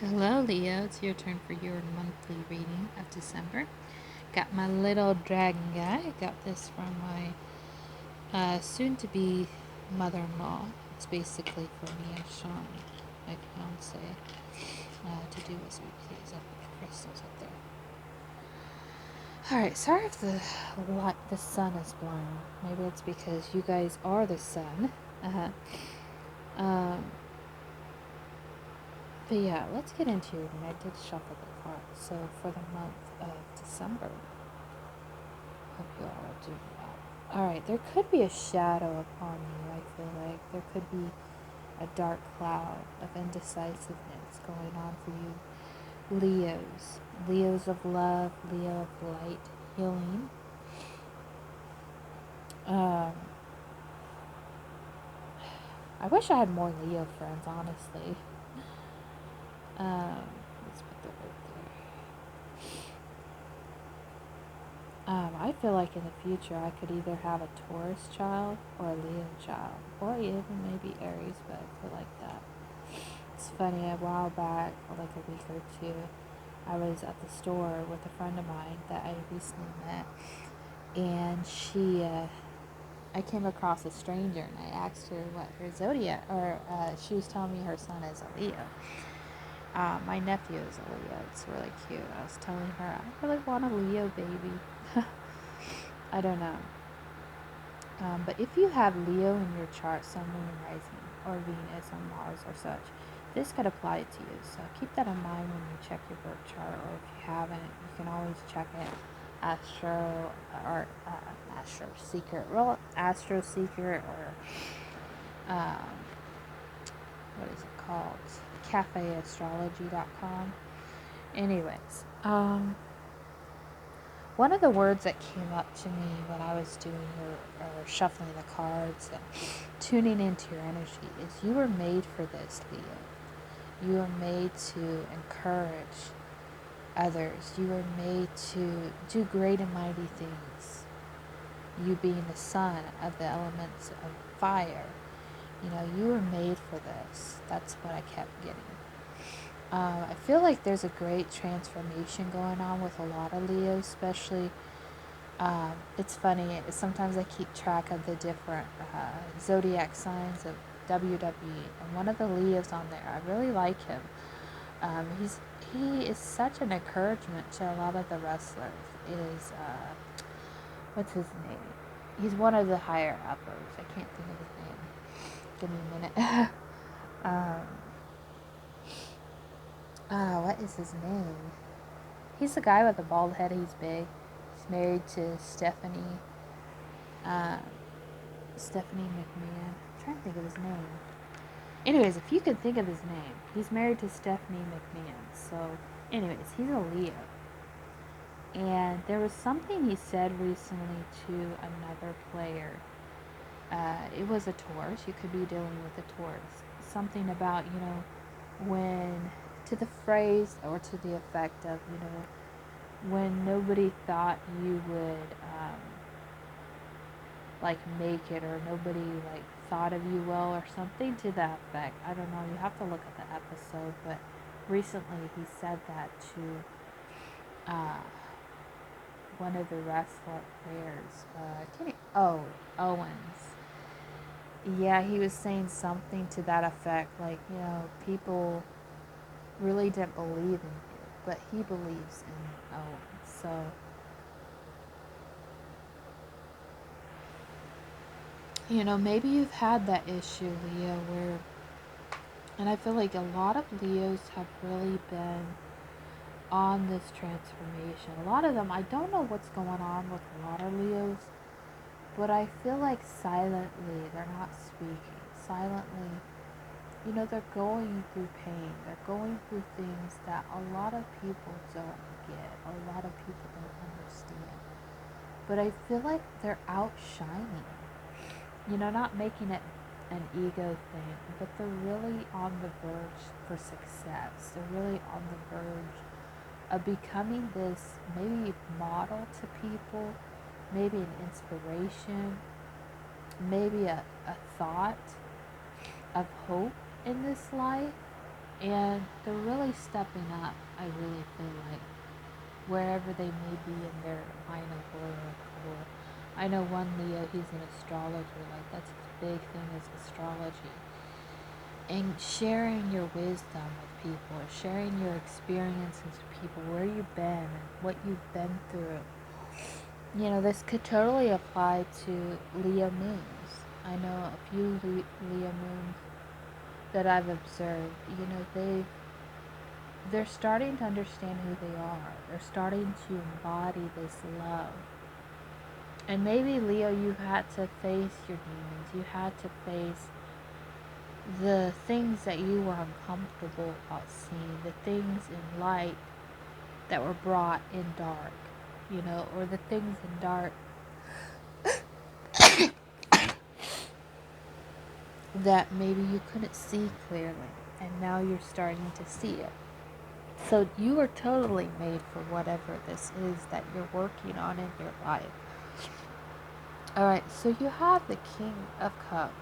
Hello, Leo. It's your turn for your monthly reading of December. Got my little dragon guy. I got this from my soon to be mother in law. It's basically for me and Sean, my fiance, to do as we please up with the crystals up there. Alright, sorry if the sun is blown. Maybe it's because you guys are the sun. Uh-huh. Um, But yeah, let's get into it. And I did shuffle the cards. So for the month of December, hope you all are doing well. Alright, there could be a shadow upon you, I feel like. There could be a dark cloud of indecisiveness going on for you. Leos. Leos of love, Leo of light, healing. Um, I wish I had more Leo friends, honestly. Let's put the word there. I feel like in the future I could either have a Taurus child or a Leo child, or even maybe Aries, but I feel like that. It's funny, a while back, like a week or two, I was at the store with a friend of mine that I recently met, and I came across a stranger and I asked her what her zodiac, or she was telling me her son is a Leo. My nephew is a Leo. It's really cute. I was telling her, I really want a Leo baby. I don't know. But if you have Leo in your chart, Sun, Moon, and Rising, or Venus on Mars or such, this could apply to you. So keep that in mind when you check your birth chart, or if you haven't, you can always check it. Astro Seeker, Astro Seeker, or what is it called? CafeAstrology.com. Anyways, one of the words that came up to me when I was doing or shuffling the cards and tuning into your energy is you were made for this, Leo. You were made to encourage others. You were made to do great and mighty things. You being the son of the elements of fire, you were made for this. That's what I kept getting. I feel like there's a great transformation going on with a lot of Leos, especially. It's funny, sometimes I keep track of the different zodiac signs of WWE, and one of the Leos on there, I really like him. He is such an encouragement to a lot of the wrestlers. What's his name? He's one of the higher uppers. I can't think of his name. Give me a minute. What is his name? He's the guy with the bald head. He's big. He's married to uh, Stephanie McMahon. I'm trying to think of his name. Anyways, if you could think of his name, he's married to Stephanie McMahon. So, anyways, he's a Leo. And there was something he said recently to another player. It was a Taurus. You could be dealing with a Taurus. Something about, when, to the phrase or to the effect of, when nobody thought you would, make it, or nobody, thought of you well, or something to that effect. I don't know. You have to look at the episode, but recently he said that to, one of the wrestler players, Owens. Yeah, he was saying something to that effect, people really didn't believe in you, but he believes in Owens. So, maybe you've had that issue, Leo, and I feel like a lot of Leos have really been on this transformation. A lot of them, I don't know what's going on with a lot of Leos, but I feel like silently, they're not speaking. Silently, they're going through pain. They're going through things that a lot of people don't get. A lot of people don't understand. But I feel like they're outshining. Not making it an ego thing, but they're really on the verge for success. They're really on the verge of becoming this maybe model to people, maybe an inspiration, maybe a thought of hope in this life. And they're really stepping up, I really feel like, wherever they may be in their line of work. Or I know one Leo, he's an astrologer, like that's his big thing is astrology. And sharing your wisdom with people, sharing your experiences with people, where you've been and what you've been through. You know, this could totally apply to Leo moons. I know a few Leo moons that I've observed. You know, they're starting to understand who they are. They're starting to embody this love. And maybe, Leo, you had to face your demons. You had to face the things that you were uncomfortable about seeing, the things in light that were brought in dark, you know, or the things in dark that maybe you couldn't see clearly, and now you're starting to see it. So you are totally made for whatever this is that you're working on in your life. Alright, so you have the King of Cups.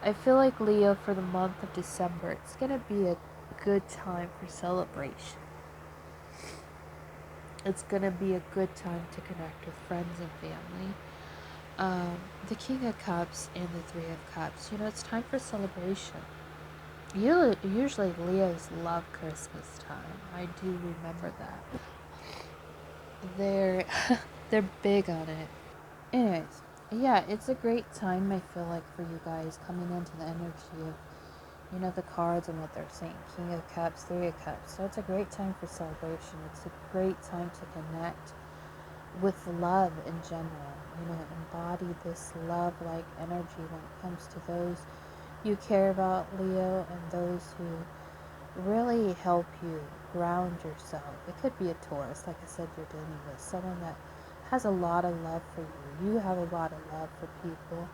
I feel like, Leo, for the month of December, it's going to be a good time for celebration. It's going to be a good time to connect with friends and family. The King of Cups and the Three of Cups, you know, it's time for celebration. Usually Leos love Christmas time. I do remember that. They're they're big on it. Anyways, yeah, it's a great time, I feel like, for you guys coming into the energy of, you know, the cards and what they're saying. King of Cups, Three of Cups. So it's a great time for celebration. It's a great time to connect with love in general. You know, embody this love-like energy when it comes to those you care about, Leo, and those who really help you ground yourself. It could be a Taurus, like I said, you're dealing with someone that has a lot of love for you. You have a lot of love for people,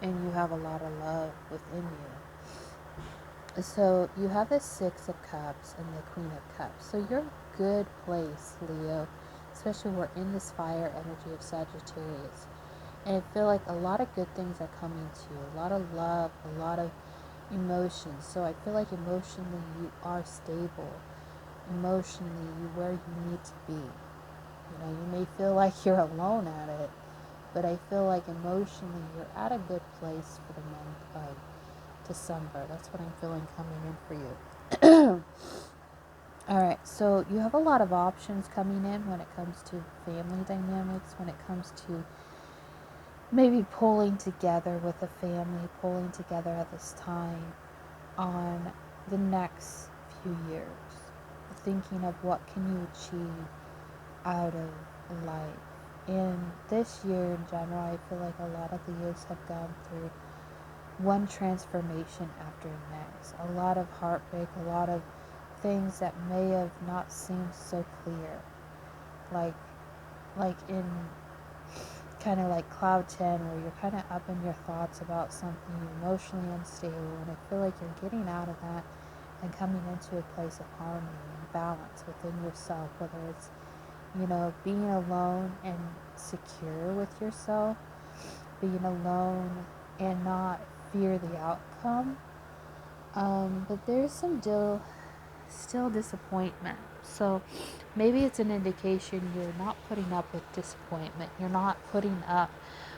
and you have a lot of love within you. So you have the Six of Cups and the Queen of Cups. So you're in a good place, Leo, especially we're in this fire energy of Sagittarius. And I feel like a lot of good things are coming to you. A lot of love, a lot of emotions. So I feel like emotionally you are stable. Emotionally you're where you need to be. You know, you may feel like you're alone at it, but I feel like emotionally you're at a good place for the month of December. That's what I'm feeling coming in for you. Alright, so you have a lot of options coming in when it comes to family dynamics, when it comes to maybe pulling together with a family, pulling together at this time on the next few years, thinking of what can you achieve out of life. And this year in general, I feel like a lot of Leos have gone through one transformation after the next. A lot of heartbreak, a lot of things that may have not seemed so clear. Like in kind of like cloud 10, where you're kind of up in your thoughts about something, you're emotionally unstable, and I feel like you're getting out of that and coming into a place of harmony and balance within yourself, whether it's, you know, being alone and secure with yourself, being alone and not fear the outcome. But there's some still disappointment. So maybe it's an indication you're not putting up with disappointment. You're not putting up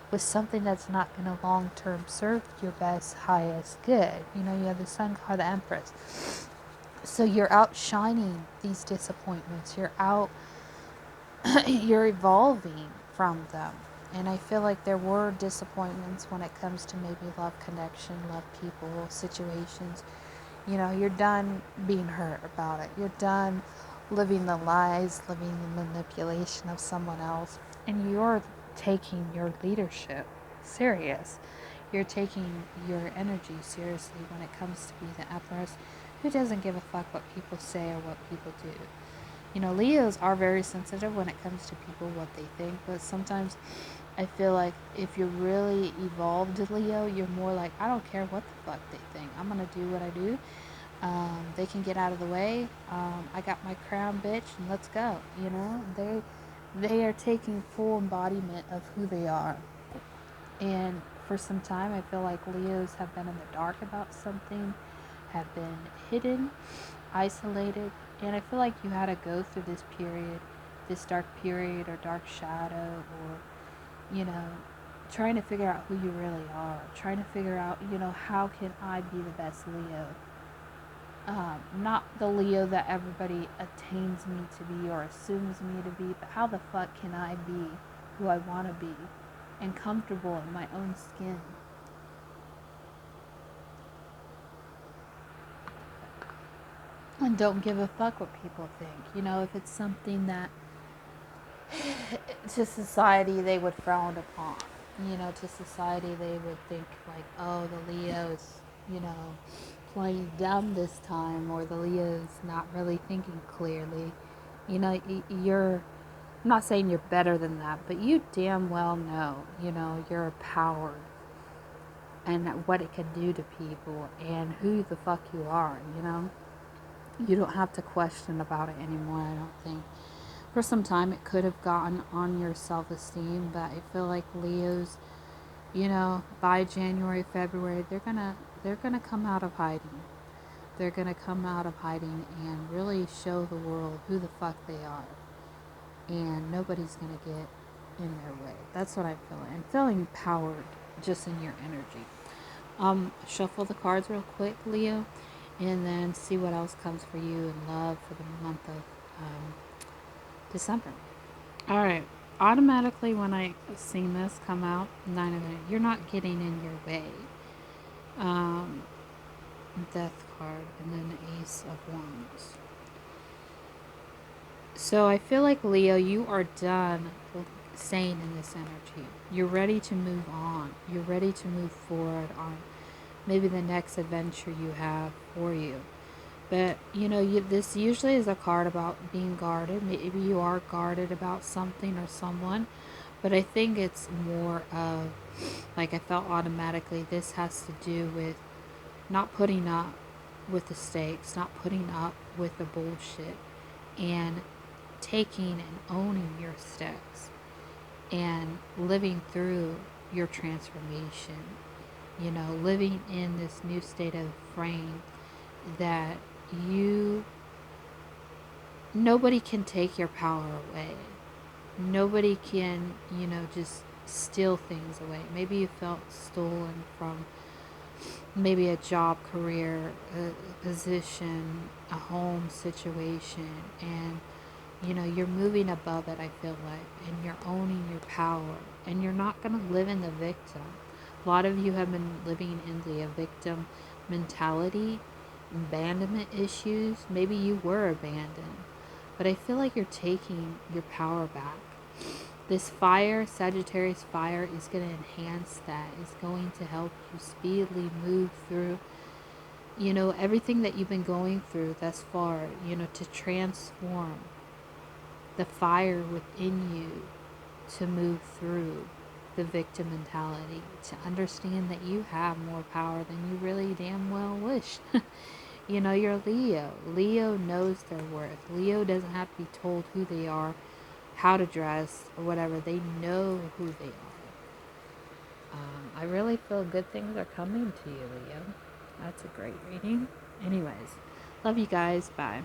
with something that's not going to long term serve your best, highest good. You know, you have the Sun card, the Empress. So you're outshining these disappointments. You're evolving from them. And I feel like there were disappointments when it comes to maybe love connection, love people, situations. You know, you're done being hurt about it. You're done living the lies, living the manipulation of someone else. And you're taking your leadership serious. You're taking your energy seriously when it comes to being the Empress, who doesn't give a fuck what people say or what people do. You know, Leos are very sensitive when it comes to people, what they think, but sometimes I feel like if you're really evolved Leo, you're more like, I don't care what the fuck they think. I'm going to do what I do. They can get out of the way. I got my crown, bitch, and let's go. You know, they are taking full embodiment of who they are. And for some time, I feel like Leos have been in the dark about something. have been hidden, isolated, and I feel like you had to go through this period, this dark period or dark shadow, or, trying to figure out who you really are, trying to figure out, how can I be the best Leo? Not the Leo that everybody attains me to be or assumes me to be, but how the fuck can I be who I want to be and comfortable in my own skin? And don't give a fuck what people think. If it's something that to society they would frown upon, to society they would think like, oh, the Leo's, playing dumb this time, or the Leo's not really thinking clearly. You're, I'm not saying you're better than that, but you damn well know, you're empowered and what it can do to people and who the fuck you are, You don't have to question about it anymore, I don't think. For some time it could have gotten on your self-esteem, but I feel like Leos, by January, February, they're gonna come out of hiding. They're gonna come out of hiding and really show the world who the fuck they are. And nobody's gonna get in their way. That's what I'm feeling. I'm feeling empowered just in your energy. Shuffle the cards real quick, Leo, and then see what else comes for you in love for the month of December. All right. Automatically, when I seen this come out, 9 of it, you're not getting in your way. Death card, and then the Ace of Wands. So I feel like, Leo, you are done staying in this energy. You're ready to move on. You're ready to move forward on maybe the next adventure you have for you. But, this usually is a card about being guarded. Maybe you are guarded about something or someone. But I think it's more of, like, I felt automatically this has to do with not putting up with the stakes, not putting up with the bullshit, and taking and owning your steps and living through your transformation. Living in this new state of frame that nobody can take your power away. Nobody can, just steal things away. Maybe you felt stolen from maybe a job, career, a position, a home situation, and you're moving above it, I feel like, and you're owning your power, and you're not going to live in the victim. A lot of you have been living in the victim mentality, abandonment issues. Maybe you were abandoned, but I feel like you're taking your power back. This fire, Sagittarius fire, is going to enhance that. It's going to help you speedily move through, everything that you've been going through thus far, to transform the fire within you, to move through the victim mentality, to understand that you have more power than you really damn well wish. You're Leo. Leo knows their worth. Leo doesn't have to be told who they are, how to dress, or whatever. They know who they are. I really feel good things are coming to you, Leo. That's a great reading. Anyways, love you guys. Bye.